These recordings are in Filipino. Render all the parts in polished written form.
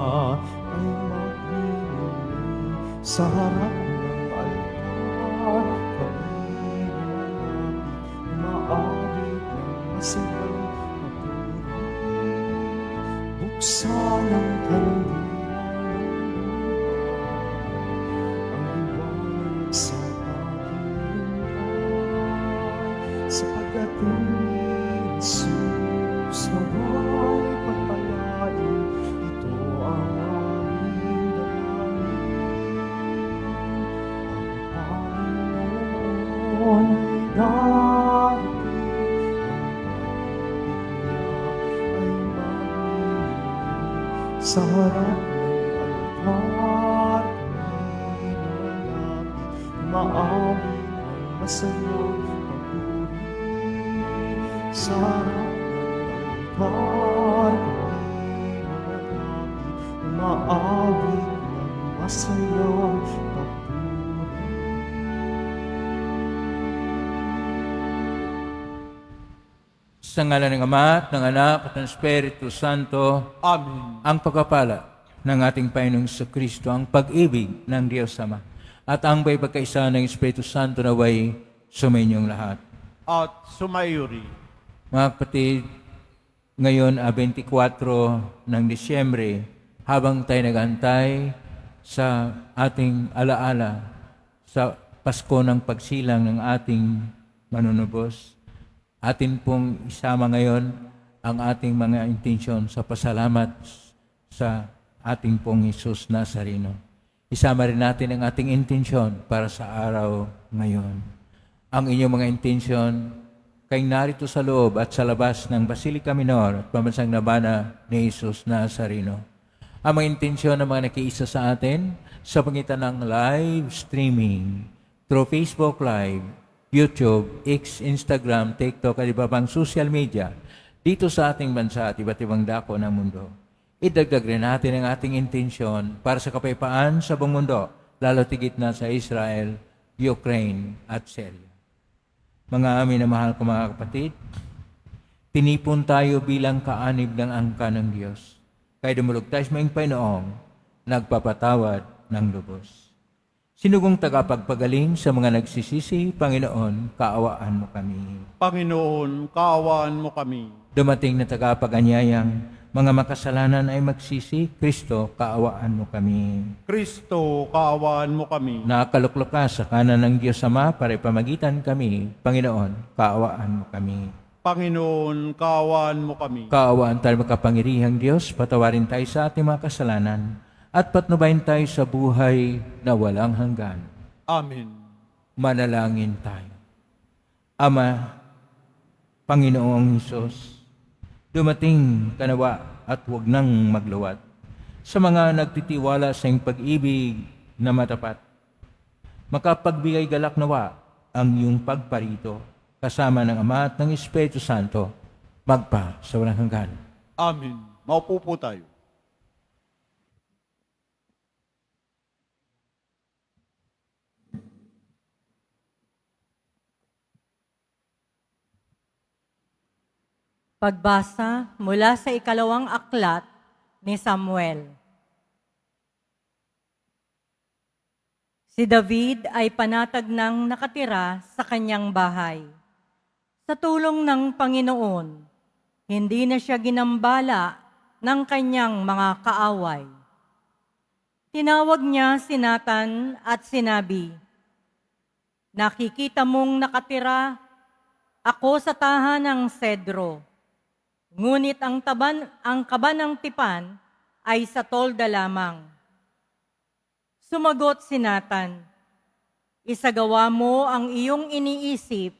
ay magniningning sa harap ng altar. Kami malapit, maawit ng masayang papuri. Buksan ang kandilan ng buhay, ang liwanag sa paghihintay, sapagkat ni Jesus naway pagpalain. Ito ang aming dalangin. Ang Panginoon ay darating, ang pag-ibig niya ay magniningning sa harap ng altar. Kami malapit, maawit ng masayang papuri. Sa harap ng altar, kami malapit, maawit ng masayang papuri. Sa ngalan ng Ama, at ng Anak, at ng Espiritu Santo, Amen. ang pagpapala ng ating Panginoong Kristo, ang pag-ibig ng Diyos Ama, at ang pagkakaisa ng Espiritu Santo naway sumainyong lahat. At sumayuri. Mga kapatid, ngayon 24 ng Disyembre, habang tayo nag-antay sa ating alaala sa Pasko ng pagsilang ng ating manunubos, atin pong isama ngayon ang ating mga intensyon sa pasalamat sa ating pong Jesus Nazareno. Isama rin natin ang ating intensyon para sa araw ngayon. Ang inyong mga intensyon kay narito sa loob at sa labas ng Basilica Minor at Pambansang Nabana ni Jesus Nazareno. Ang mga intensyon ng mga nakiisa sa atin sa pangitan ng live streaming through Facebook Live, YouTube, X, Instagram, TikTok at iba pang social media dito sa ating bansa at iba't ibang dako ng mundo. Idagdag rin natin ang ating intensyon para sa kapayapaan sa buong mundo, lalo tigit na sa Israel, Ukraine at Syria. Mga amin na mahal ko mga kapatid, tinipon tayo bilang kaanib ng angka ng Diyos. Kaya dumulog tayo sa mga Panginoong nagpapatawad ng lubos. Sinugong tagapagpagaling sa mga nagsisisi, Panginoon, kaawaan mo kami. Panginoon, kaawaan mo kami. Dumating na tagapaganyayang mga makasalanan ay magsisi, Kristo, kaawaan mo kami. Kristo, kaawaan mo kami. Nakaluklok ka sa kanan ng Diyos Ama para ipamagitan kami, Panginoon, kaawaan mo kami. Panginoon, kaawaan mo kami. Kaawaan tayo makapangyarihang Diyos, patawarin tayo sa ating mga kasalanan at patnubayan tayo sa buhay na walang hanggan. Amen. Manalangin tayo. Ama, Panginoong Hesus, dumating ka nawa at huwag nang magluwat sa mga nagtitiwala sa iyong pag-ibig na matapat. Makapagbigay galak nawa ang iyong pagparito kasama ng Ama at ng Espiritu Santo magpa sa walang hanggan. Amen. Maupo po tayo. Pagbasa mula sa ikalawang aklat ni Samuel. Si David ay panatag ng nakatira sa kanyang bahay. Sa tulong ng Panginoon, hindi na siya ginambala ng kanyang mga kaaway. Tinawag niya si Nathan at sinabi, "Nakikita mong nakatira ako sa tahanang sedro. Ngunit ang kaba ng tipan ay sa tolda lamang." Sumagot si Nathan, "Isagawa mo ang iyong iniisip,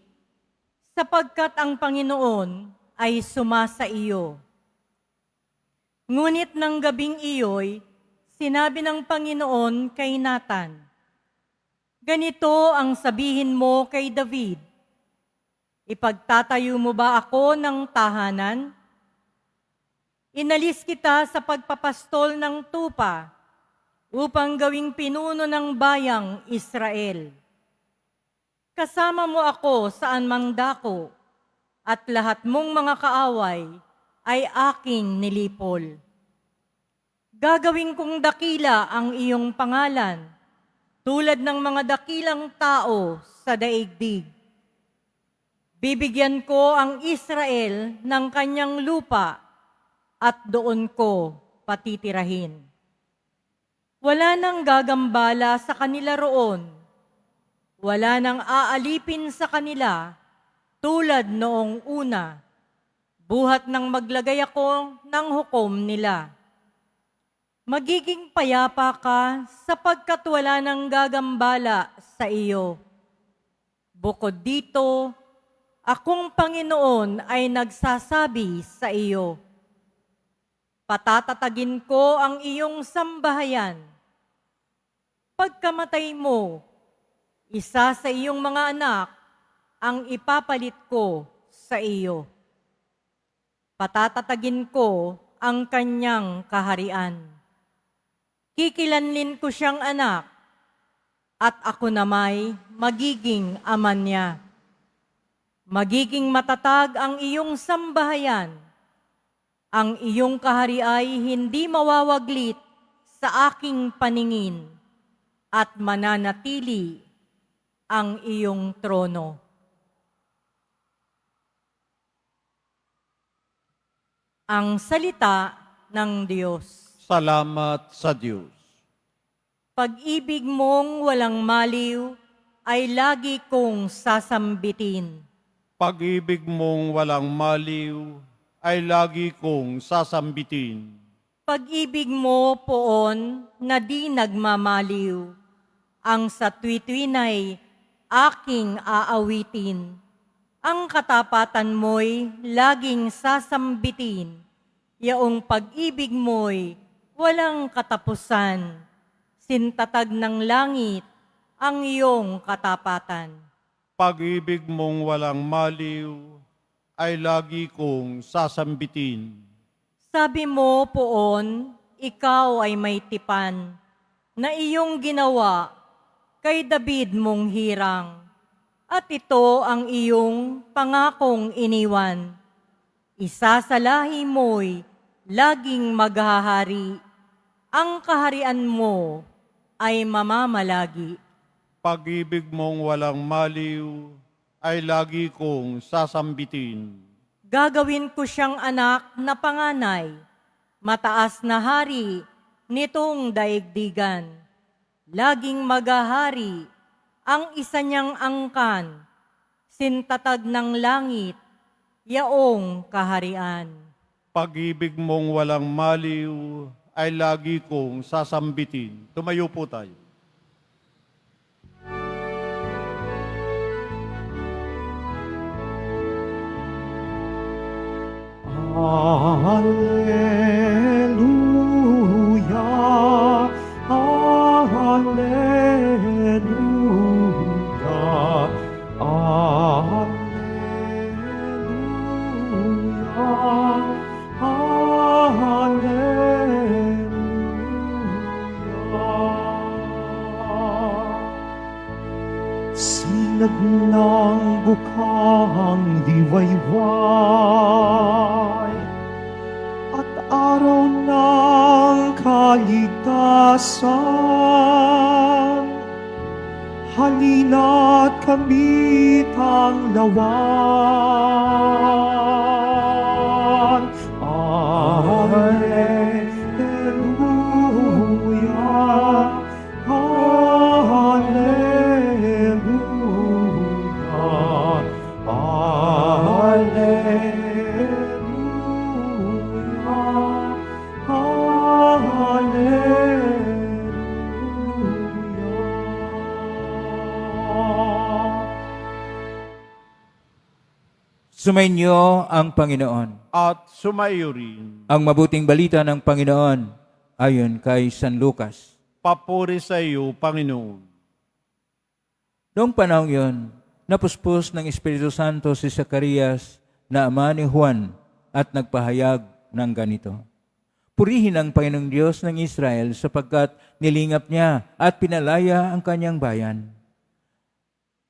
sapagkat ang Panginoon ay sumasa iyo." Ngunit ng gabing iyo'y, sinabi ng Panginoon kay Nathan, "Ganito ang sabihin mo kay David, ipagtatayo mo ba ako ng tahanan? Inalis kita sa pagpapastol ng tupa upang gawing pinuno ng bayang Israel. Kasama mo ako saan mang dako, at lahat mong mga kaaway ay aking nilipol. Gagawin kong dakila ang iyong pangalan, tulad ng mga dakilang tao sa daigdig. Bibigyan ko ang Israel ng kanyang lupa at doon ko patitirahin. Wala nang gagambala sa kanila roon. Wala nang aalipin sa kanila tulad noong una, buhat nang maglagay ako ng hukom nila. Magiging payapa ka sapagkat wala nang gagambala sa iyo. Bukod dito, akong Panginoon ay nagsasabi sa iyo, patatatagin ko ang iyong sambahayan. Pagkamatay mo, isa sa iyong mga anak ang ipapalit ko sa iyo. Patatatagin ko ang kanyang kaharian. Kikilanlin ko siyang anak, at ako namay magiging ama niya. Magiging matatag ang iyong sambahayan. Ang iyong kahari ay hindi mawawaglit sa aking paningin, at mananatili ang iyong trono. Ang salita ng Diyos. Salamat sa Diyos. Pag-ibig mong walang maliw ay lagi kong sasambitin. Pag-ibig mong walang maliw ay lagi kong sasambitin. Pag-ibig mo poon na di nagmamaliw, ang sa tuwi-tuwinay aking aawitin. Ang katapatan mo'y laging sasambitin, yaong pag-ibig mo'y walang katapusan, sintatag ng langit ang iyong katapatan. Pag-ibig mong walang maliw ay lagi kong sasambitin. Sabi mo poon, ikaw ay may tipan, na iyong ginawa kay David mong hirang, at ito ang iyong pangakong iniwan. Isa sa lahi mo'y laging maghahari, ang kaharian mo ay mamamalagi. Pag-ibig mong walang maliw ay lagi kong sasambitin. Gagawin ko siyang anak na panganay, mataas na hari nitong daigdigan. Laging maghahari ang isa niyang angkan, sintatag ng langit, yaong kaharian. Pag-ibig mong walang maliw ay lagi kong sasambitin. Tumayo po tayo. Alleluia, Alleluia, Alleluia, Alleluia. Sinag ng bukang diwayway at araw ng kaligtasan, halina't kamit ang lawan. Alleluia, Alleluia, Alleluia, Alleluia. Sumainyo ang Panginoon. At sumayo rin. Ang mabuting balita ng Panginoon ayon kay San Lucas. Papuri sa iyo, Panginoon. Noong panahon yon, napuspos ng Espiritu Santo si Zacarias na ama ni Juan at nagpahayag ng ganito. Purihin ang Panginoong Diyos ng Israel sapagkat nilingap niya at pinalaya ang kanyang bayan.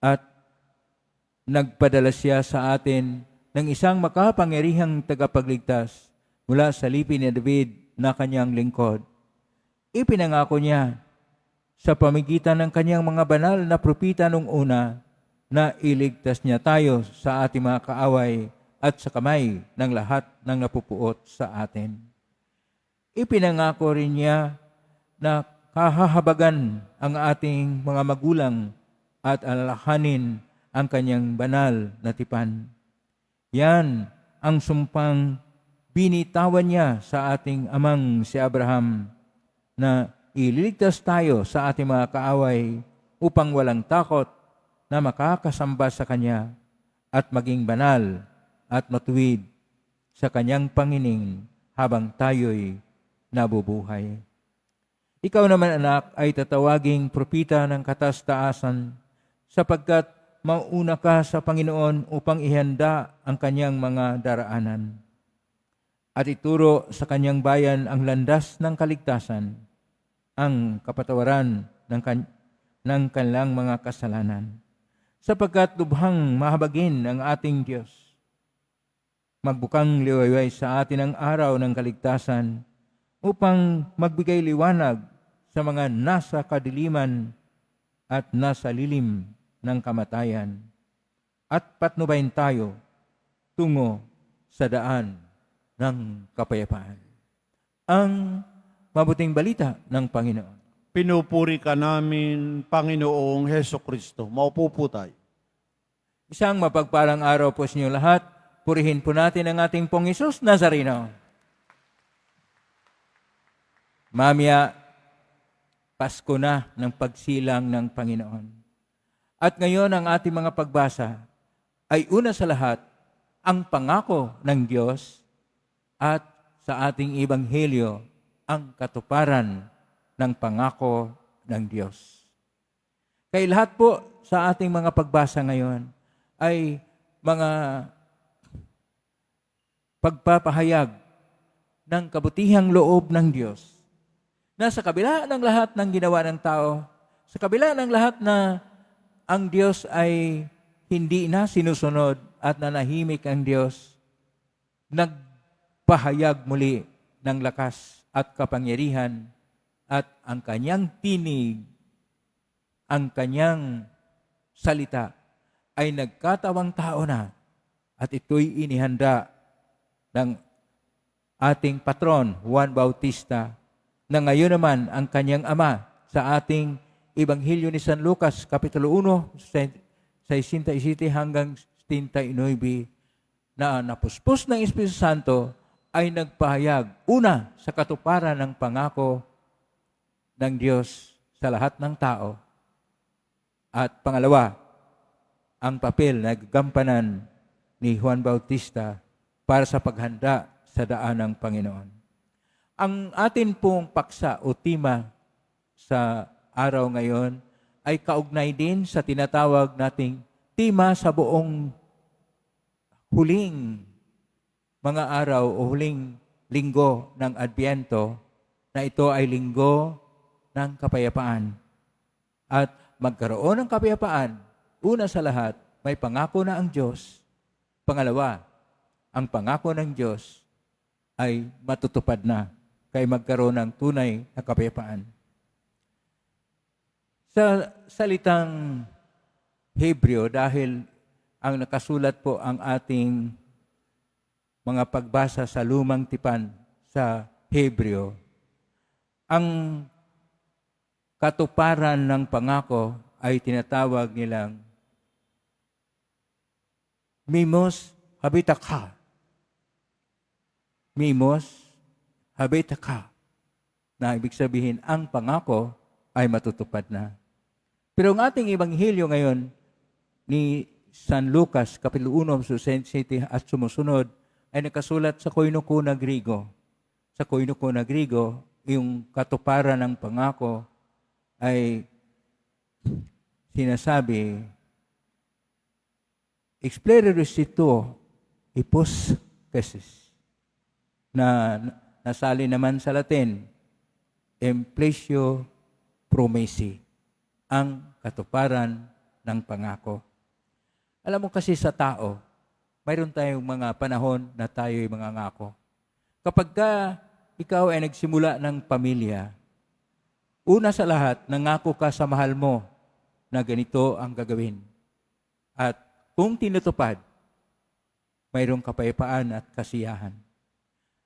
At nagpadala siya sa atin ng isang makapangyarihang tagapagligtas mula sa lipi ni David na kanyang lingkod, ipinangako niya sa pamagitan ng kanyang mga banal na propeta nung una na iligtas niya tayo sa ating mga kaaway at sa kamay ng lahat ng napupuot sa atin. Ipinangako rin niya na kahahabagan ang ating mga magulang at alalahanin ang kanyang banal na tipan. Yan ang sumpang binitawan niya sa ating amang si Abraham na ililigtas tayo sa ating mga kaaway upang walang takot na makakasamba sa Kanya at maging banal at matuwid sa Kanyang pangining habang tayo'y nabubuhay. Ikaw naman, anak, ay tatawaging propita ng katas-taasan sapagkat mauna ka sa Panginoon upang ihanda ang Kanyang mga daraanan at ituro sa Kanyang bayan ang landas ng kaligtasan, ang kapatawaran ng kanilang mga kasalanan. Sapagkat lubhang mahabagin ang ating Diyos, magbukang liwayway sa atin ang araw ng kaligtasan upang magbigay liwanag sa mga nasa kadiliman at nasa lilim ng kamatayan at patnubayin tayo tungo sa daan ng kapayapaan. Ang mabuting balita ng Panginoon. Pinupuri ka namin, Panginoong Heso Kristo. Maupo po tayo. Isang mapagpalang araw po sa inyo lahat. Purihin po natin ang ating pong Hesus Nazareno. Mamaya, Pasko na ng pagsilang ng Panginoon. At ngayon ang ating mga pagbasa ay una sa lahat ang pangako ng Diyos at sa ating Ebanghelyo ang katuparan ng pangako ng Diyos. Kaya lahat po sa ating mga pagbasa ngayon ay mga pagpapahayag ng kabutihang loob ng Diyos na sa kabila ng lahat ng ginawa ng tao, sa kabila ng lahat na ang Diyos ay hindi na sinusunod at nanahimik ang Diyos, nagpahayag muli ng lakas at kapangyarihan at ang kanyang tinig, ang kanyang salita ay nagkatawang tao na at ito'y inihanda ng ating patron, Juan Bautista, na ngayon naman ang kanyang ama sa ating Ebanghelyo ni San Lucas, Kapitulo 1, 67 hanggang 69, na napuspos ng Espiritu Santo ay nagpahayag, una, sa katuparan ng pangako ng Diyos sa lahat ng tao. At pangalawa, ang papel na gagampanan ni Juan Bautista para sa paghanda sa daan ng Panginoon. Ang atin pong paksa o tema sa araw ngayon ay kaugnay din sa tinatawag nating tema sa buong huling mga araw o huling linggo ng Adbyento, na ito ay linggo ng kapayapaan. At magkaroon ng kapayapaan, una sa lahat, may pangako na ang Diyos. Pangalawa, ang pangako ng Diyos ay matutupad na kaya magkaroon ng tunay na kapayapaan. Sa salitang Hebreo, dahil ang nakasulat po ang ating mga pagbasa sa lumang tipan sa Hebreo, ang katuparan ng pangako ay tinatawag nilang mimos habitakha. Mimos habitakha. Na ibig sabihin, ang pangako ay matutupad na. Pero ang ating Ebanghelyo ngayon ni San Lucas, Kapitulo 1, City at sumusunod, ay nakasulat sa Koinoko na Grigo. Sa Koinoko na Grigo, yung katuparan ng pangako ay sinasabi, explerus ito ipos cases, na nasali naman sa Latin, impletio promesi, ang katuparan ng pangako. Alam mo kasi sa tao, mayroon tayong mga panahon na tayo'y mangangako. Kapag ikaw ay nagsimula ng pamilya, Una sa lahat, nangako ka sa mahal mo na ganito ang gagawin. At kung tinutupad, mayroong kapayapaan at kasiyahan.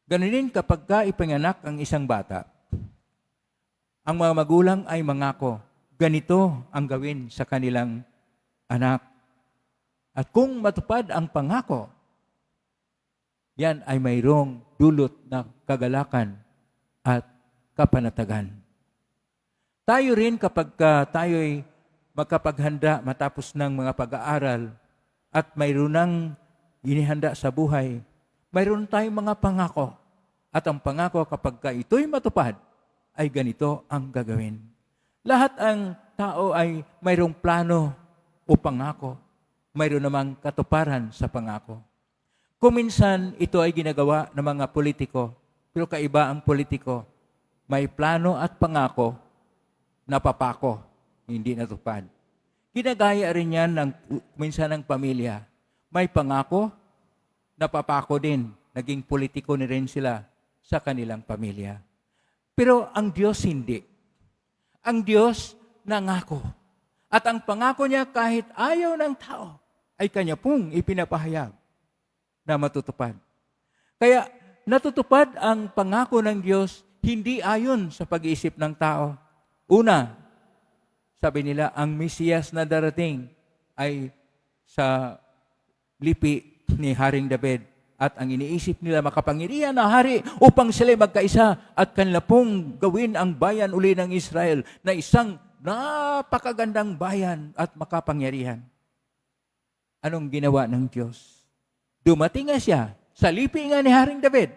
Ganun din kapag ka ipanganak ang isang bata, ang mga magulang ay mangako, ganito ang gawin sa kanilang anak. At kung matupad ang pangako, yan ay mayroong dulot na kagalakan at kapanatagan. Tayo rin kapag tayo'y magkapaghanda matapos ng mga pag-aaral at mayroon ng inihanda sa buhay, mayroon tayong mga pangako. At ang pangako kapag ito'y matupad, ay ganito ang gagawin. Lahat ang tao ay mayroong plano o pangako. Mayroon namang katuparan sa pangako. Kuminsan ito ay ginagawa ng mga politiko, pero kaiba ang politiko. May plano at pangako, napapako, hindi natupad. Ginagaya rin yan minsan ng pamilya. May pangako, napapako din. Naging politiko na rin sila sa kanilang pamilya. Pero ang Diyos hindi. Ang Diyos nangako. At ang pangako niya kahit ayaw ng tao, ay kanya pong ipinapahayag na matutupad. Kaya natutupad ang pangako ng Diyos hindi ayon sa pag-iisip ng tao. Una, sabi nila, ang Mesiyas na darating ay sa lipi ni Haring David. At ang iniisip nila, makapangyarihan na hari upang sila magkaisa at kanila pong gawin ang bayan uli ng Israel na isang napakagandang bayan at makapangyarihan. Anong ginawa ng Diyos? Dumating nga siya sa lipi nga ni Haring David.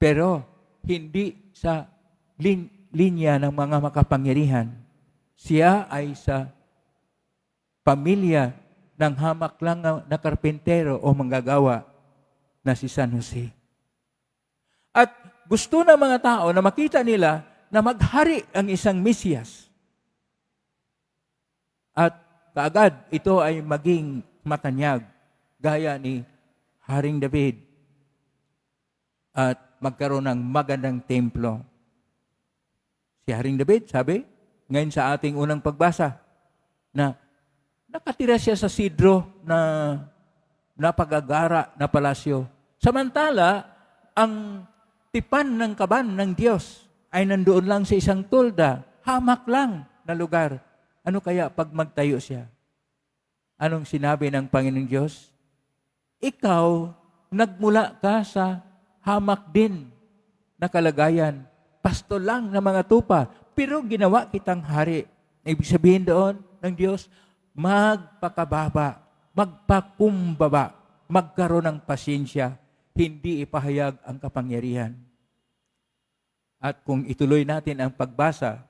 Pero hindi sa linya ng mga makapangyarihan. Siya ay sa pamilya ng hamak lang na karpentero o manggagawa na si San Jose. At gusto ng mga tao na makita nila na maghari ang isang Mesiyas. At kaagad ito ay maging matanyag gaya ni Haring David at magkaroon ng magandang templo. Si Haring David, sabi, ngayon sa ating unang pagbasa, na nakatira siya sa sidro na napagagara na palasyo. Samantala, ang tipan ng kaban ng Diyos ay nandoon lang sa isang tulda, hamak lang na lugar. Ano kaya pag magtayo siya? Anong sinabi ng Panginoong Diyos? Ikaw, nagmula ka sa hamak din na kalagayan. Pasto lang ng mga tupa, pero ginawa kitang hari. Ibig sabihin doon ng Diyos, magpakababa, magpakumbaba, magkaroon ng pasyensya, hindi ipahayag ang kapangyarihan. At kung ituloy natin ang pagbasa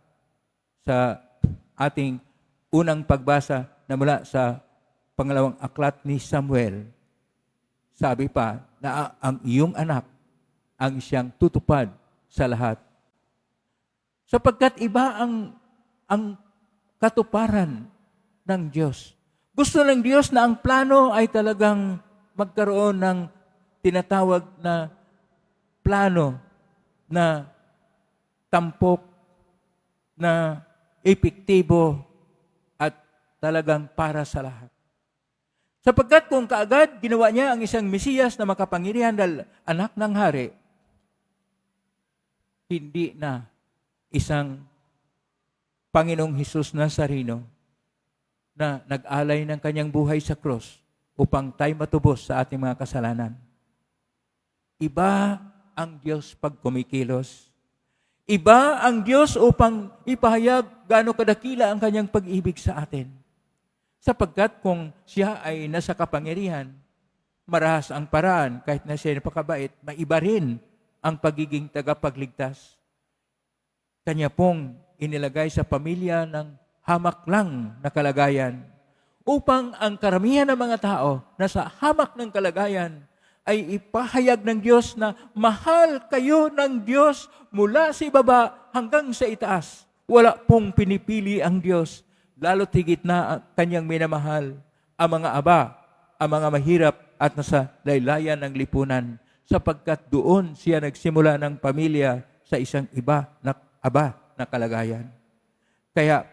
sa ating unang pagbasa na mula sa pangalawang aklat ni Samuel, sabi pa na ang iyong anak ang siyang tutupad sa lahat. Sapagkat iba ang katuparan ng Diyos. Gusto ng Diyos na ang plano ay talagang magkaroon ng tinatawag na plano na tampok, na epektibo at talagang para sa lahat. Sapagkat kung kaagad ginawa niya ang isang Mesiyas na makapangyarihan dahil anak ng hari, hindi na isang Panginoong Hesus Nazareno na nag-alay ng kanyang buhay sa krus upang tayo matubos sa ating mga kasalanan. Iba ang Diyos pag kumikilos. Iba ang Diyos upang ipahayag gaano kadakila ang kanyang pag-ibig sa atin. Sapagkat kung siya ay nasa kapangyarihan, marahas ang paraan kahit na siya napakabait, maiba rin ang pagiging tagapagligtas. Kanya pong inilagay sa pamilya ng hamak lang na kalagayan upang ang karamihan ng mga tao na sa hamak ng kalagayan ay ipahayag ng Diyos na mahal kayo ng Diyos mula sa ibaba hanggang sa itaas. Wala pong pinipili ang Diyos, lalo't higit na ang kanyang minamahal ang mga aba, ang mga mahirap at nasa laylayan ng lipunan sapagkat doon siya nagsimula ng pamilya sa isang iba na aba na kalagayan. Kaya,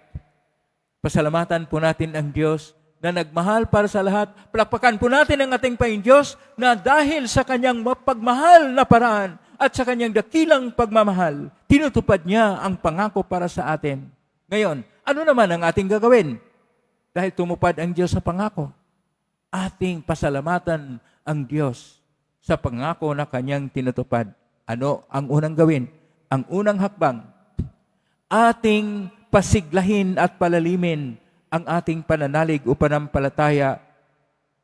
pasalamatan po natin ang Diyos na nagmahal para sa lahat. Palakpakan po natin ang ating Panginoong Diyos na dahil sa kanyang mapagmahal na paraan at sa kanyang dakilang pagmamahal, tinutupad niya ang pangako para sa atin. Ngayon, ano naman ang ating gagawin? Dahil tumupad ang Diyos sa pangako, ating pasalamatan ang Diyos sa pangako na kanyang tinutupad. Ano ang unang gawin? Ang unang hakbang, ating pasiglahin at palalimin ang ating pananalig o panampalataya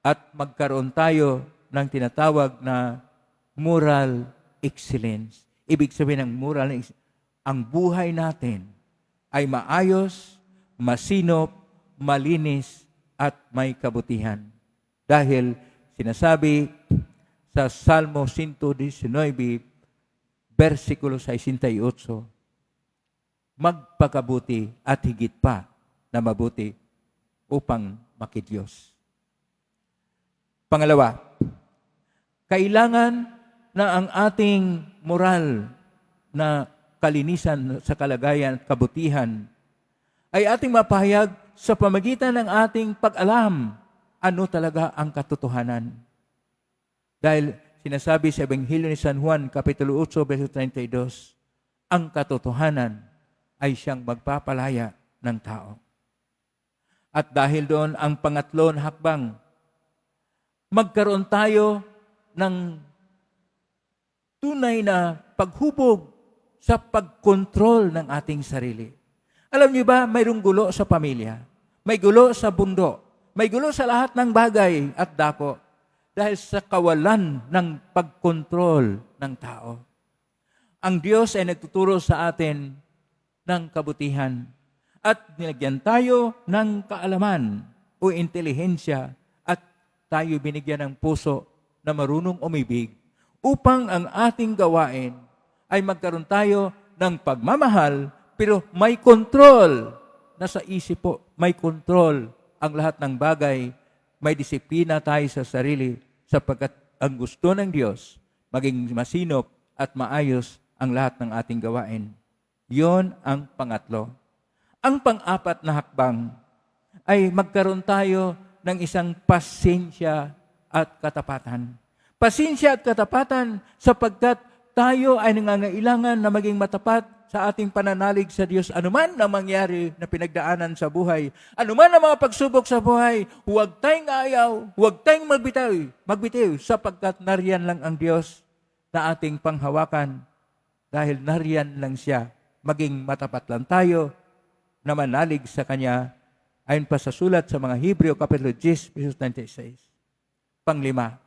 at magkaroon tayo ng tinatawag na moral excellence. Ibig sabihin ng moral excellence, ang buhay natin ay maayos, masinop, malinis at may kabutihan. Dahil sinasabi sa Salmo 119, versikulo 68, magpakabuti at higit pa na mabuti upang makidiyos. Pangalawa, kailangan na ang ating moral na kalinisan sa kalagayan at kabutihan ay ating mapahayag sa pamagitan ng ating pag-alam ano talaga ang katotohanan. Dahil sinasabi sa Ebanghelyo ni San Juan, Kapitulo 8, verso 32, ang katotohanan ay siyang magpapalaya ng tao. At dahil doon, ang pangatlo na hakbang, magkaroon tayo ng tunay na paghubog sa pagkontrol ng ating sarili. Alam niyo ba, mayroong gulo sa pamilya, may gulo sa bundo, may gulo sa lahat ng bagay at dako dahil sa kawalan ng pagkontrol ng tao. Ang Diyos ay nagtuturo sa atin ng kabutihan at nilagyan tayo ng kaalaman o intelihensya at tayo binigyan ng puso na marunong umibig upang ang ating gawain ay magkaroon tayo ng pagmamahal pero may kontrol. Nasa isip po, may kontrol ang lahat ng bagay. May disiplina tayo sa sarili sapagkat ang gusto ng Diyos maging masinop at maayos ang lahat ng ating gawain. Yon ang pangatlo. Ang pang-apat na hakbang ay magkaroon tayo ng isang pasensya at katapatan. Pasensya at katapatan sapagkat tayo ay nangangailangan na maging matapat sa ating pananalig sa Diyos. Anuman ang mangyari na pinagdaanan sa buhay, anuman ang mga pagsubok sa buhay, huwag tayong ayaw, huwag tayong magbitiw sapagkat nariyan lang ang Diyos na ating panghawakan dahil nariyan lang siya. Maging matapat lang tayo na manalig sa Kanya ayon pa sa sulat sa mga Hebreo, Kapitulo 10, verse 96. Panglima,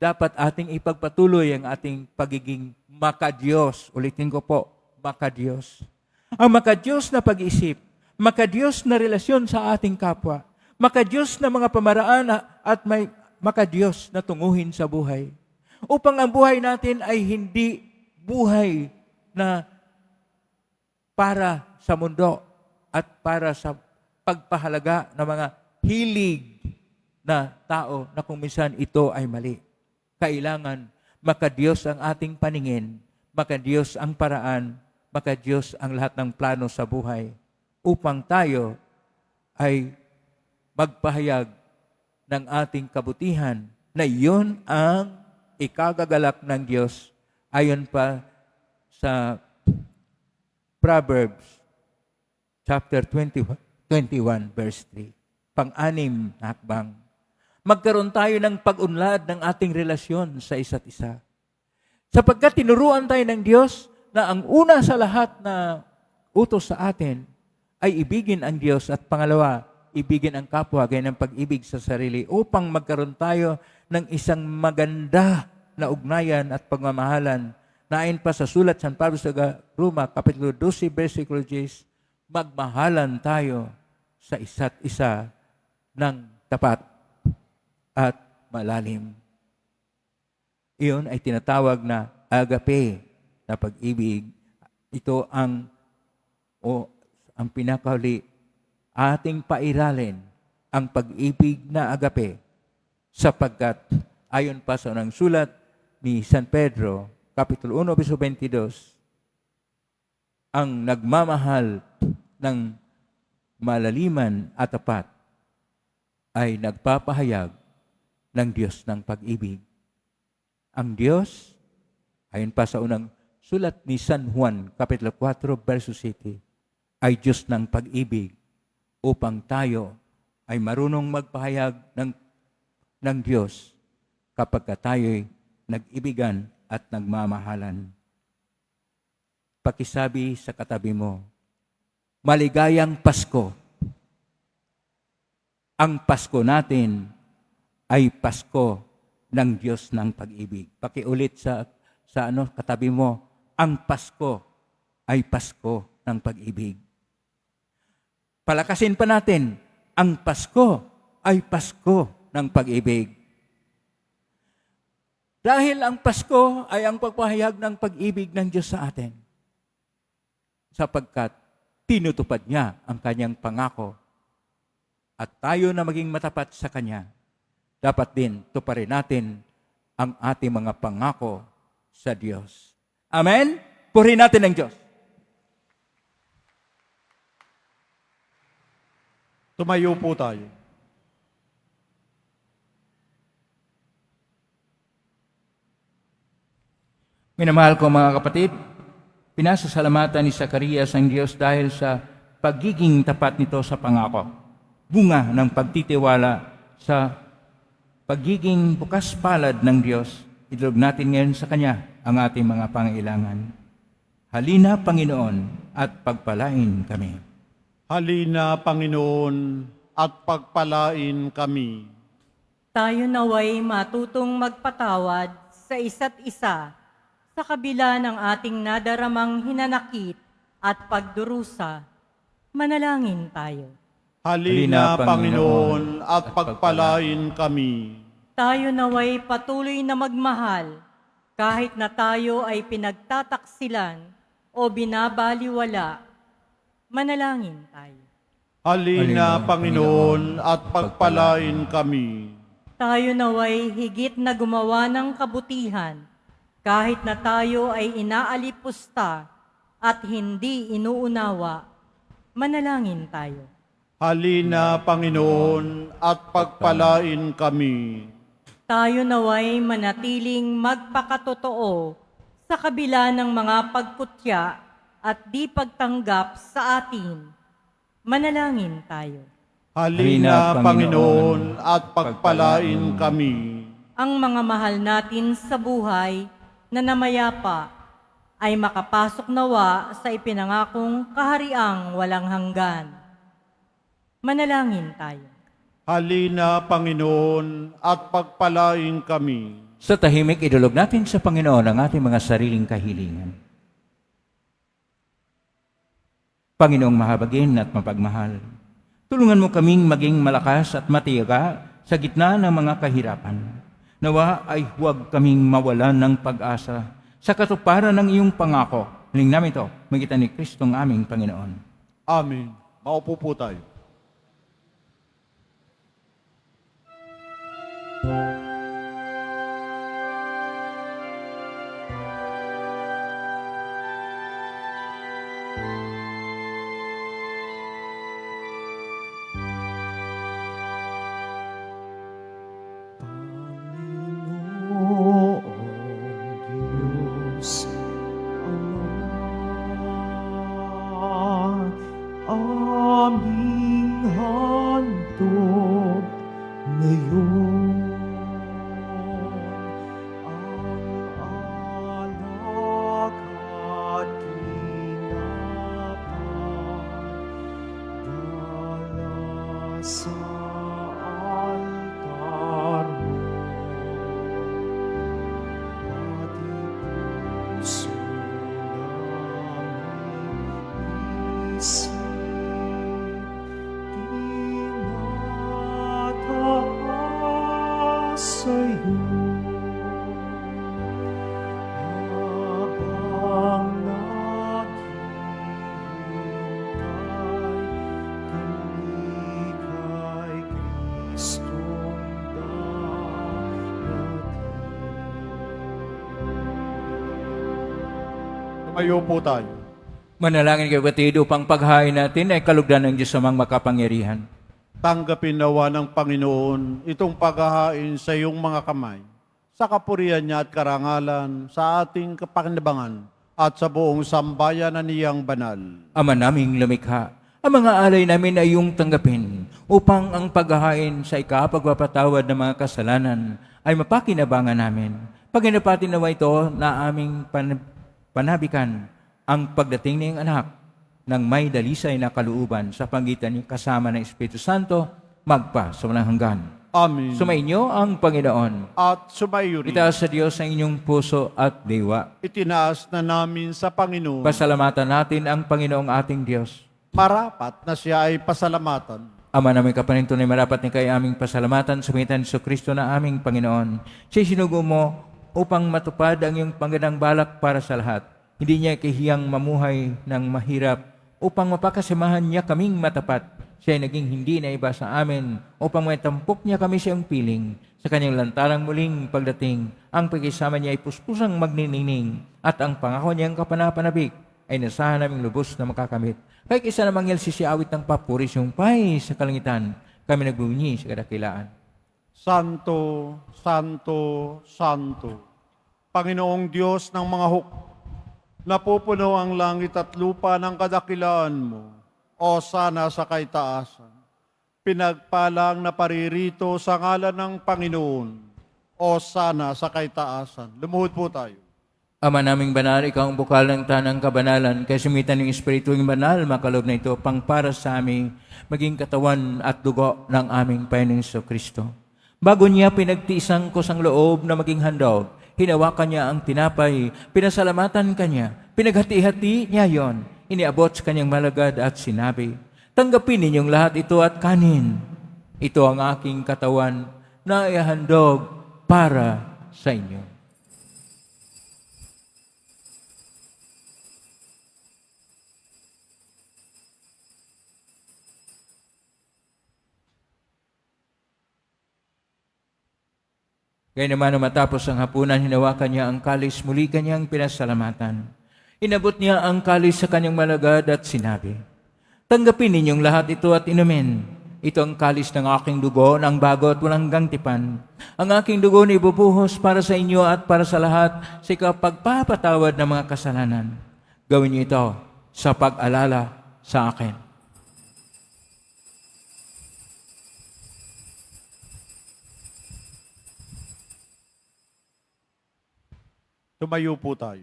dapat ating ipagpatuloy ang ating pagiging makadiyos. Ulitin ko po, makadiyos. Ang makadiyos na pag-iisip, makadiyos na relasyon sa ating kapwa, makadiyos na mga pamaraan at may makadiyos na tunguhin sa buhay. Upang ang buhay natin ay hindi buhay na para sa mundo at para sa pagpahalaga ng mga hilig na tao na kung minsan ito ay mali. Kailangan makadiyos ang ating paningin, makadiyos ang paraan, makadiyos ang lahat ng plano sa buhay upang tayo ay magpahayag ng ating kabutihan na iyon ang ikagagalak ng Diyos ayon pa sa Proverbs chapter 21, verse 3. Pang-anim na hakbang. Magkaroon tayo ng pag-unlad ng ating relasyon sa isa't isa. Sapagkat tinuruan tayo ng Diyos na ang una sa lahat na utos sa atin ay ibigin ang Diyos at pangalawa, ibigin ang kapwa gaya ng pag-ibig sa sarili upang magkaroon tayo ng isang maganda na ugnayan at pagmamahalan na ayon pa sa sulat San Pablo sa Roma, Kapitulo 12, versikulo 10, magmahalan tayo sa isa't isa ng tapat at malalim. Iyon ay tinatawag na agape na pag-ibig. Ito ang pinakahuli ating pairalin ang pag-ibig na agape sapagkat ayon pa sa unang sulat ni San Pedro, Kapitulo 1, verso 22, ang nagmamahal ng malaliman at tapat ay nagpapahayag ng Diyos ng pag-ibig. Ang Diyos, ayon pa sa unang sulat ni San Juan, Kapitulo 4, verso 7, ay Diyos ng pag-ibig upang tayo ay marunong magpahayag ng Diyos kapag tayo'y nag-ibigan at nagmamahalan. Pakisabi sa katabi mo, maligayang Pasko. Ang Pasko natin ay Pasko ng Diyos ng pag-ibig. Pakiulit sa katabi mo, ang Pasko ay Pasko ng pag-ibig. Palakasin pa natin, ang Pasko ay Pasko ng pag-ibig. Dahil ang Pasko ay ang pagpahayag ng pag-ibig ng Diyos sa atin. Sapagkat tinutupad niya ang kanyang pangako at tayo na maging matapat sa kanya, dapat din tuparin natin ang ating mga pangako sa Diyos. Amen? Purihin natin ang Diyos. Tumayo po tayo. Minamahal ko mga kapatid, pinasasalamatan ni Zacarias ang Diyos dahil sa pagiging tapat nito sa pangako. Bunga ng pagtitiwala sa pagiging bukas palad ng Diyos. Idulog natin ngayon sa Kanya ang ating mga pangailangan. Halina, Panginoon, at pagpalain kami. Halina, Panginoon, at pagpalain kami. Tayo naway matutong magpatawad sa isa't isa sa kabila ng ating nadaramang hinanakit at pagdurusa. Manalangin tayo. Halina, Panginoon, at pagpalain kami. Tayo naway patuloy na magmahal kahit na tayo ay pinagtataksilan o binabaliwala. Manalangin tayo. Halina, Panginoon, at pagpalain kami. Tayo naway higit na gumawa ng kabutihan kahit na tayo ay inaalipusta at hindi inuunawa. Manalangin tayo. Halina, Panginoon, at pagpalain kami. Tayo naway manatiling magpakatotoo sa kabila ng mga pagkutya at di pagtanggap sa atin. Manalangin tayo. Halina, Panginoon, at pagpalain kami. Ang mga mahal natin sa buhay na namayapa ay makapasok nawa sa ipinangakong kahariang walang hanggan. Manalangin tayo. Halina, Panginoon, at pagpalain kami. Sa tahimik, idulog natin sa Panginoon ang ating mga sariling kahilingan. Panginoong mahabagin at mapagmahal, tulungan mo kaming maging malakas at matiyaga sa gitna ng mga kahirapan. Nawa ay huwag kaming mawalan ng pag-asa sa katuparan ng iyong pangako. Hiling namin ito, magitan ni Kristong aming Panginoon. Amen. Maupo po tayo. Aming handog ngayon, ang alak at kinapay, dala sa altar mo, pati puso namin isip. Sa'yo habang naghihintay kami kay Kristong darating. Tumayo po tayo. Manalangin kayo kapatid upang paghain natin ay kalugdan ng Diyos amang makapangyarihan. Tanggapin nawa ng Panginoon itong paghahain sa iyong mga kamay, sa kapurihan niya at karangalan, sa ating kapakinabangan, at sa buong sambayan na niyang banal. Ama naming lumikha, ang mga alay namin ay iyong tanggapin upang ang paghahain sa ikapagpapatawad ng mga kasalanan ay mapakinabangan namin. Paginapatin nawa ito na aming panabikan ang pagdating ng anak ng may dalisay na kalooban sa pagitan niya kasama ng Espiritu Santo magpa sa walang hanggan. Amen. Sumainyo ang Panginoon. At sumayo rin. Itaas sa Diyos ang inyong puso at diwa. Itinaas na namin sa Panginoon. Pasalamatan natin ang Panginoong ating Diyos. Marapat na siya ay pasalamatan. Ama namin kapanintunay marapat ni kay aming pasalamatan sa pamitan ni Kristo na aming Panginoon. Siya sinugo mo upang matupad ang iyong panggandang balak para sa lahat. Hindi niya kahiyang mamuhay ng mahirap upang mapakasamahan niya kaming matapat. Siya ay naging hindi na iba sa amin upang maitampok niya kami sa iyong piling. Sa kanyang lantarang muling pagdating, ang pagkisama niya ay puspusang magniningning at ang pangako niyang kapanapanabik ay nasahan naming lubos na makakamit. Kaya isa namang siawit ng papuris yung pay sa kalangitan, kami nagbunyi sa kadakilaan. Santo, Santo, Santo, Panginoong Diyos ng mga napupuno ang langit at lupa ng kadakilaan mo, o sana sa kaitaasan. Pinagpalang na paririto sa ngalan ng Panginoon, o sana sa kaitaasan. Lumuhod po tayo. Ama naming banal, ikaw ang bukal ng tanang kabanalan, kaya sumitan ng Espiritu ng banal, makalob na ito pang para sa amin, maging katawan at dugo ng aming Panginoong Kristo. Bago niya pinagtiisan ko sang loob na maging handog, hinawakan niya ang tinapay, pinasalamatan kanya, pinaghati-hati niya yon, iniabot sa kanyang malagad at sinabi, tanggapin ninyong lahat ito at kanin. Ito ang aking katawan na ihandog para sa inyo. Kaya naman matapos ang hapunan, hinawakan niya ang kalis, muli kanyang pinasalamatan. Inabot niya ang kalis sa kanyang malagad at sinabi, tanggapin ninyong lahat ito at inumin. Ito ang kalis ng aking dugo, ng bago at walang gangtipan. Ang aking dugo na ibubuhos para sa inyo at para sa lahat sa pagpapatawad ng mga kasalanan. Gawin niyo ito sa pag-alala sa akin. Tumayo po tayo.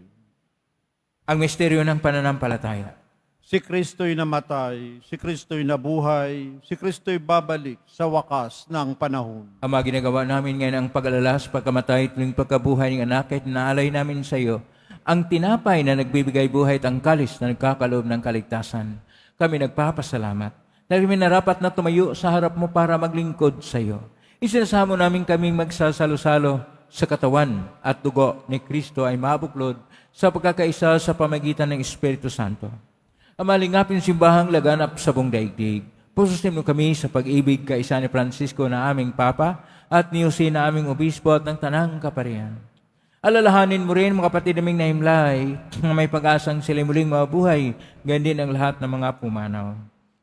Ang misteryo ng pananampalataya. Si Kristo'y namatay, si Kristo'y nabuhay, si Kristo'y babalik sa wakas ng panahon. Ama, ginagawa namin ngayon ang pag-alala sa pagkamatay tuwing pagkabuhay ng anak at naalay namin sa iyo ang tinapay na nagbibigay buhay at ang kalis na nagkakaloob ng kaligtasan. Kami nagpapasalamat dahil kami narapat na tumayo sa harap mo para maglingkod sa iyo. Isinasamo namin kaming magsasalo-salo sa katawan at dugo ni Kristo ay mabuklod sa pagkakaisa sa pamagitan ng Espiritu Santo. Ama, lingapin simbahang laganap sa buong daigdig. Pususin mo kami sa pag-ibig kaisa ni Francisco na aming Papa at ni Jose na aming Obispo at ng Tanang Kaparian. Alalahanin mo rin mga kapatid naming nahimlay na may pag-asang sila muling mabuhay, ganyan din ang lahat ng mga pumanaw.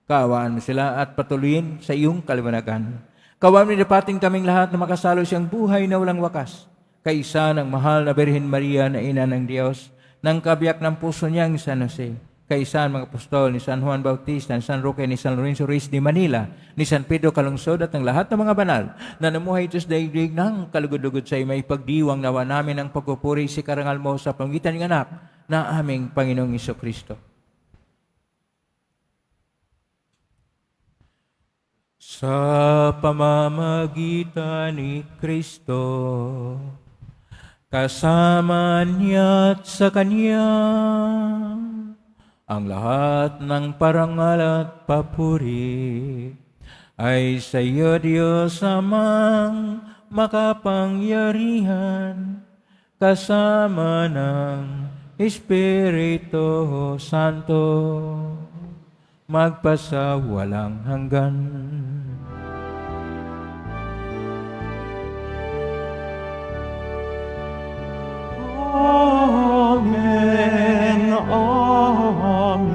Kaawaan mo sila at patuloyin sa iyong kaliwanagan. Kaawaan mo dapating kaming lahat na makasalo siyang buhay na walang wakas, kaisa ng mahal na Birhen Maria na ina ng Diyos, ng kabiyak ng puso niyang San Jose, kaisa ng mga apostol ni San Juan Bautista, ni San Roque, ni San Lorenzo Ruiz de Manila, ni San Pedro Calungsod at ng lahat ng mga banal na namuhay ito sa daigdig ng kalugod-lugod sa may pagdiwang nawa namin ang pagpupuri si karangal mo sa pamagitan ng anak na aming Panginoong Kristo. Sa pamamagitan ni Kristo, kasama niya at sa Kanya, ang lahat ng parangal at papuri ay sa iyo, Diyos Amang makapangyarihan, kasama ng Espiritu Santo, magpasawalang hanggan. Amen, Amen.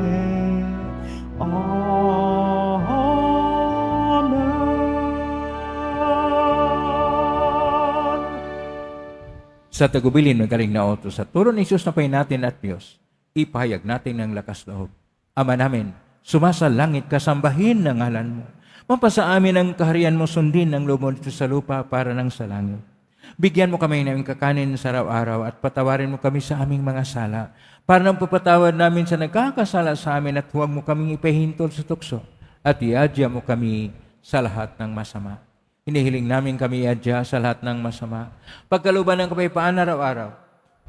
Sa tagubilin, magaling na oto. Sa turo ni Jesus na pay natin at Diyos, ipahayag natin ng lakas loob. Ama namin, sumasalangit ka, sambahin ng ngalan mo. Mapasa amin ang kaharian mo, sundin ang loob mo dito sa lupa para ng sa langit. Bigyan mo kami ng kakanin sa araw-araw at patawarin mo kami sa aming mga sala para nang papatawad namin sa nagkakasala sa amin at huwag mo kaming ipahintol sa tukso at iadya mo kami sa lahat ng masama. Hinihiling namin kami iadya sa lahat ng masama. Pagkaluban ng kapayapaan araw-araw,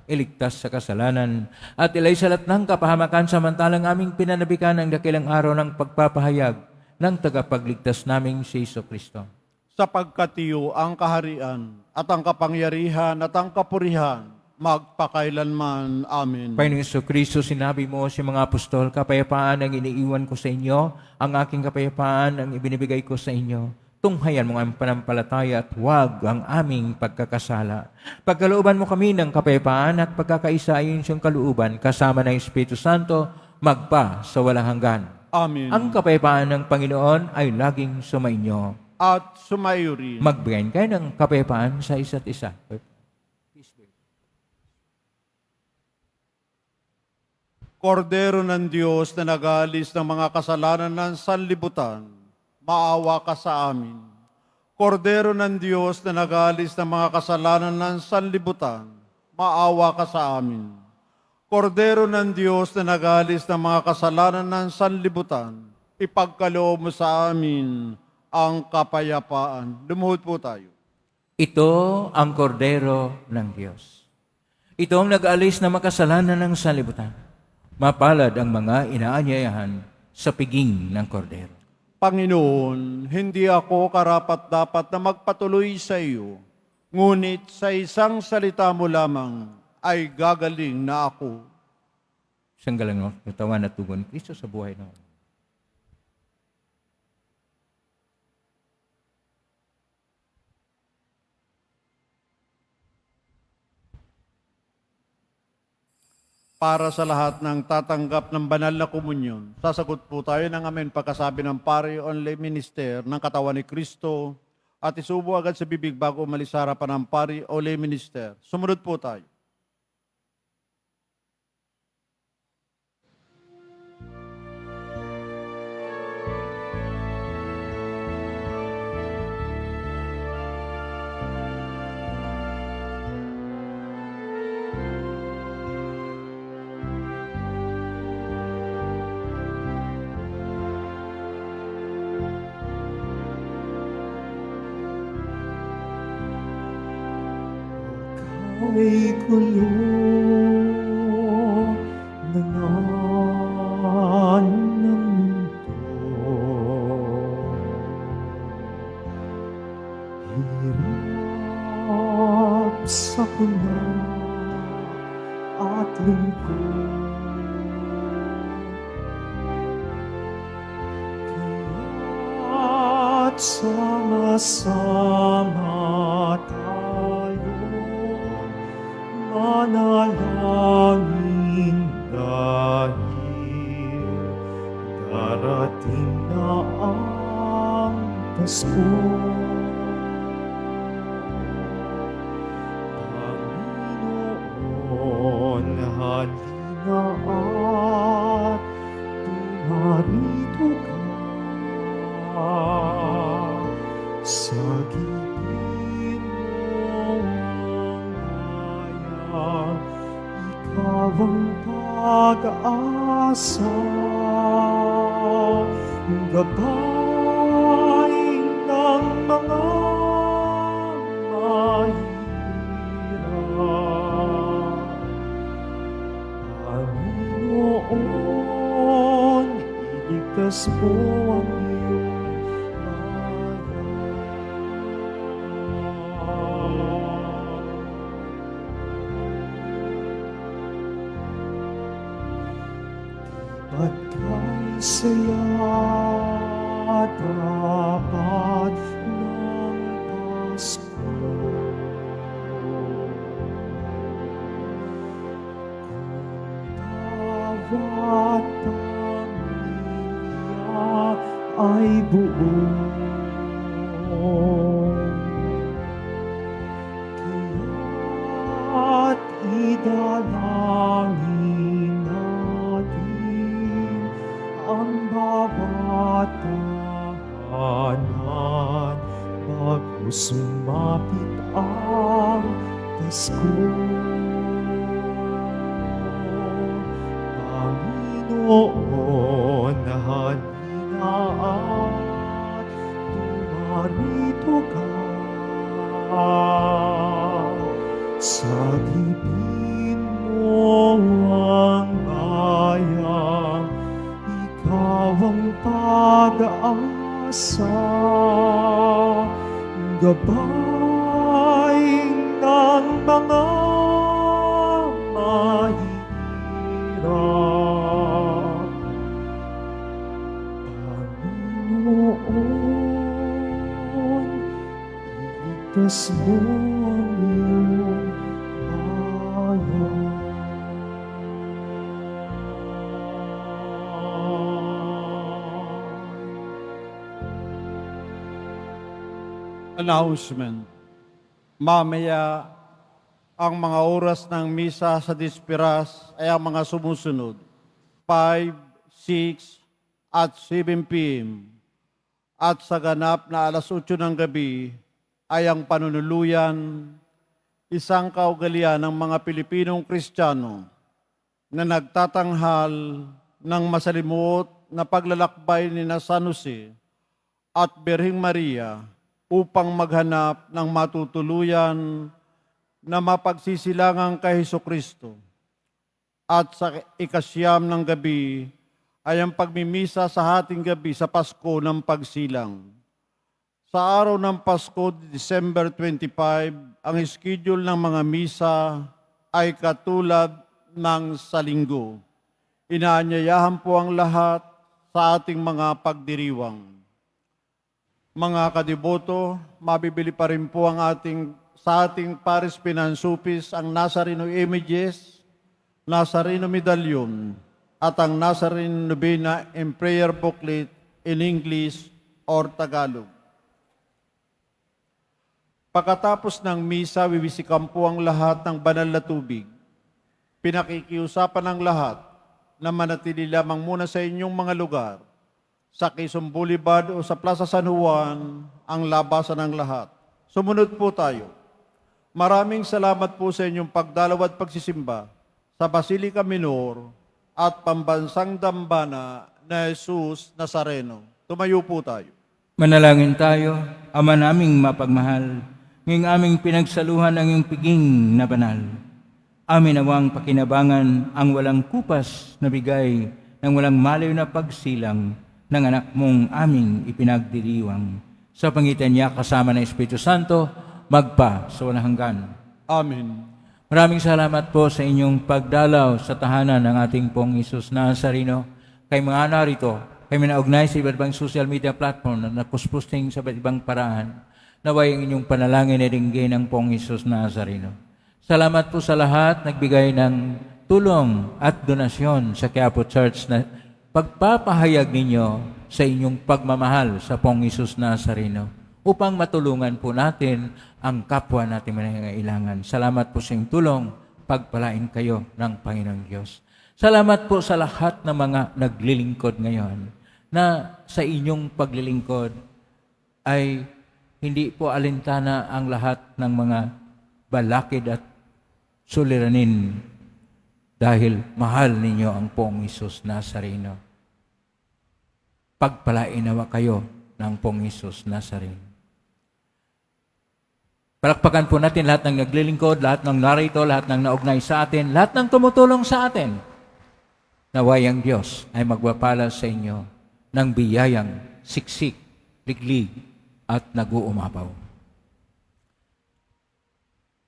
iligtas sa kasalanan at ilay sa lahat ng kapahamakan samantalang aming pinanabikan ang dakilang araw ng pagpapahayag ng tagapagligtas naming si Jesucristo. Sapagkat iyo ang kaharian at ang kapangyarihan at ang kapurihan magpakailanman. Amen. Panginoong Jesucristo, sinabi mo sa mga apostol, kapayapaan ang iniiwan ko sa inyo, ang aking kapayapaan ang ibinibigay ko sa inyo. Tunghayan mo ang panampalataya at huwag ang aming pagkakasala. Pagkalooban mo kami ng kapayapaan at pagkakaisa ayon sa iyong kalooban, kasama ng Espiritu Santo, magpa sa walang hanggan. Amen. Ang kapayapaan ng Panginoon ay laging sumainyo. At sumayo rin. Magbigayin kayo ng kapayapaan sa isa't isa. Kordero ng Diyos na nag-aalis ng mga kasalanan ng sanlibutan, maawa ka sa amin. Kordero ng Diyos na nag-aalis ng mga kasalanan ng sanlibutan, maawa ka sa amin. Kordero ng Diyos na nag-aalis ng mga kasalanan ng sanlibutan, ipagkaloob mo sa amin ang kapayapaan. Lumuhod po tayo. Ito ang kordero ng Diyos. Ito ang nag-aalis na makasalanan ng sanlibutan. Mapalad ang mga inaanyayahan sa piging ng kordero. Panginoon, hindi ako karapat-dapat na magpatuloy sa iyo, ngunit sa isang salita mo lamang ay gagaling na ako. Isang galang mo, katawan at tugon ni Kristo sa buhay na. Para sa lahat ng tatanggap ng banal na komunyon, sasagot po tayo ng amen pagkasabi ng pari o lay minister ng katawan ni Kristo at isubo agad sa bibig bago umalis sa harapan ng pari o lay minister. Sumunod po tayo. Ay gulo na ng mundo. Hirap sa kuna at lungkot. Kaya't sama-sama manalangin dahil darating na ang Pasko. Panginoon, halina at tumarito ka sa gilid mong ikaw ang pag-asa, gabay ng mga mahirap. Panginoon, iligtas mo ang iyong at kay saya dapat ng Pasko. Kung bawat pamilya ay buong, sumapit ang Pasko. Panginoon na halina at tumarito ka. Sagipin mo ang bayang, ikaw ang pag-asa, gabay ng mga mahirap. Panginoon, iligtas mo ang iyong bayan. Announcement. Mamaya, ang mga oras ng misa sa Disperas ay ang mga sumusunod. 5, 6, at 7 p.m. At sa ganap na alas 8 ng gabi ay ang panunuluyan, isang kaugalian ng mga Pilipinong Kristiyano na nagtatanghal ng masalimuot na paglalakbay ni San Jose at Birheng Maria upang maghanap ng matutuluyan na mapagsisilangan kay Hesukristo. At sa ikasyam ng gabi ay ang pagmimisa sa hating gabi sa Pasko ng Pagsilang. Sa araw ng Pasko, December 25, ang schedule ng mga misa ay katulad ng sa linggo. Inaanyayahan po ang lahat sa ating mga pagdiriwang. Mga kadiboto, mabibili pa rin po sa ating Paris Finansupis ang Nazareno Images, Nazareno Medallion, at ang Nazarene Novena and Prayer Booklet in English or Tagalog. Pagkatapos ng misa, wiwisikan po ang lahat ng banal na tubig. Pinakikiusapan ng lahat na manatili lamang muna sa inyong mga lugar, sa Quezon Boulevard o sa Plaza San Juan, ang labasan ng lahat. Sumunod po tayo. Maraming salamat po sa inyong pagdalaw at pagsisimba sa Basilica Minor at Pambansang Dambana na Jesus Nazareno. Tumayo po tayo. Manalangin tayo, Ama naming mapagmahal, ngayong aming pinagsaluhan ang iyong piging na banal. Amin nawang pakinabangan ang walang kupas na bigay ng walang malayo na pagsilang ng anak mong aming ipinagdiriwang. Sa pangitan niya kasama ng Espiritu Santo, magpa sa walang hanggan. Amen. Maraming salamat po sa inyong pagdalaw sa tahanan ng ating pong Isus Nazareno. Kay mga narito, kami naugnay sa iba't ibang social media platform na napuspusting sa iba't ibang paraan. Naway ang inyong panalangin ay dinggin ng pong Isus Nazareno. Salamat po sa lahat nagbigay ng tulong at donasyon sa Quiapo Church na pagpapahayag ninyo sa inyong pagmamahal sa pong Isus Nazareno upang matulungan po natin ang kapwa natin manangailangan. Salamat po sa inyong tulong, pagpalain kayo ng Panginoong Diyos. Salamat po sa lahat ng mga naglilingkod ngayon na sa inyong paglilingkod ay hindi po alintana ang lahat ng mga balakid at suliranin dahil mahal ninyo ang pong Isus Nazareno. Pagpalain nawa kayo ng pong Isus Nazareno. Palakpakan po natin lahat ng naglilingkod, lahat ng narito, lahat ng naugnay sa atin, lahat ng tumutulong sa atin. Naway ang Diyos ay magpapala sa inyo ng biyayang siksik, liglig, at nag-uumapaw.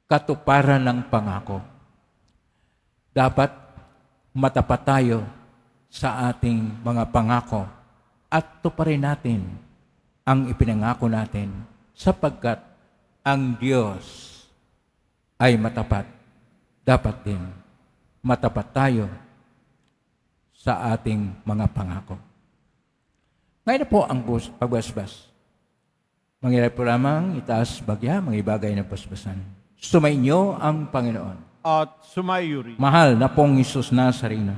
Katuparan ng pangako. Dapat matapat tayo sa ating mga pangako at tuparin natin ang ipinangako natin sapagkat ang Diyos ay matapat. Dapat din matapat tayo sa ating mga pangako. Ngayon po ang pagbasbas. Mangyari po lamang itaas bagya, mga ibagay na basbasan. Sumainyo ang Panginoon. At sumayuri. Mahal na pong Isus Nazareno,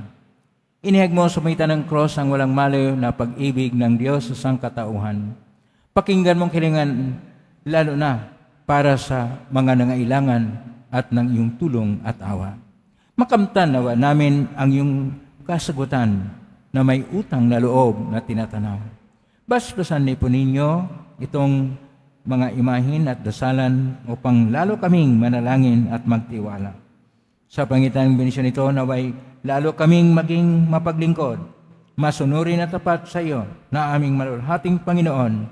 inihag mo sa pagitan ng cross ang walang malayo na pag-ibig ng Diyos sa sangkatauhan. Pakinggan mong kilingan lalo na para sa mga nangailangan at ng iyong tulong at awa. Makamtan nawa namin ang iyong kasagutan na may utang na loob na tinatanaw. Basbasan niyo po ninyo itong mga imahin at dasalan upang lalo kaming manalangin at magtiwala. Sa pangitan ng benisyon nito, naway lalo kaming maging mapaglingkod, masunurin at tapat sa iyo na aming malulhating Panginoon,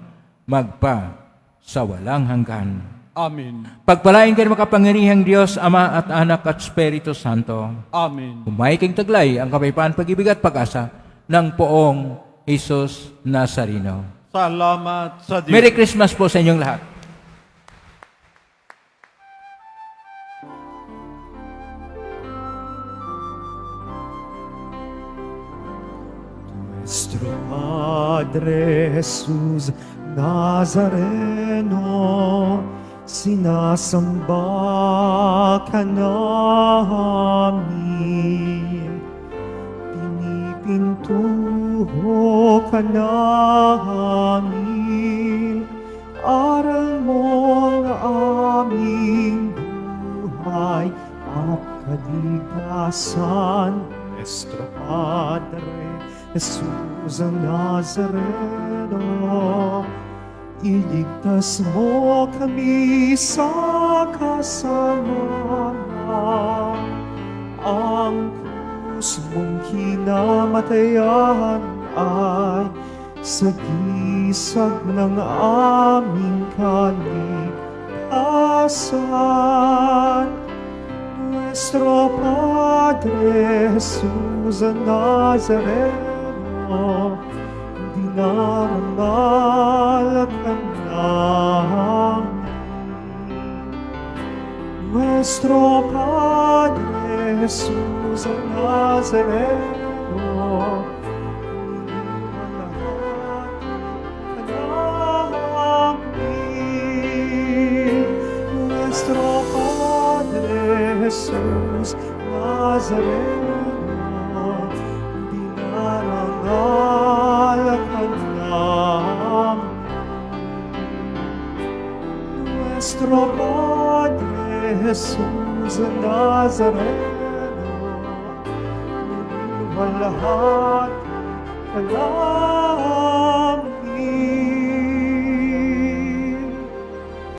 magpa sa walang hanggan. Amen. Pagpalain kayo makapangyarihang Diyos, Ama at Anak at Espiritu Santo. Amen. Kumain kayong taglay ang kapayapaan, pag-ibig at pag-asa ng poong Jesus Nazareno. Salamat sa Diyos. Merry Christmas po sa inyong lahat. Nuestro Padre Jesús Nazareno, sinasamba ka namin. Pinipintuho ka namin. Aral mo ang aming buhay at kaligtasan. Nuestro Padre Jesus Nazareno, iligtas mo kami sa kasalanan. Ang krus mong kinamatayan ay sagisag ng aming kaligtasan. Nuestro Padre Jesus Nazareno, dinarangal ka namin. Nuestro Padre Jesus Nazareno, dinarangal ka namin. Nuestro Padre Jesus Nazareno, dinarangal ka namin. Nuestro Padre Jesus Nazareno, luwalhati ka namin.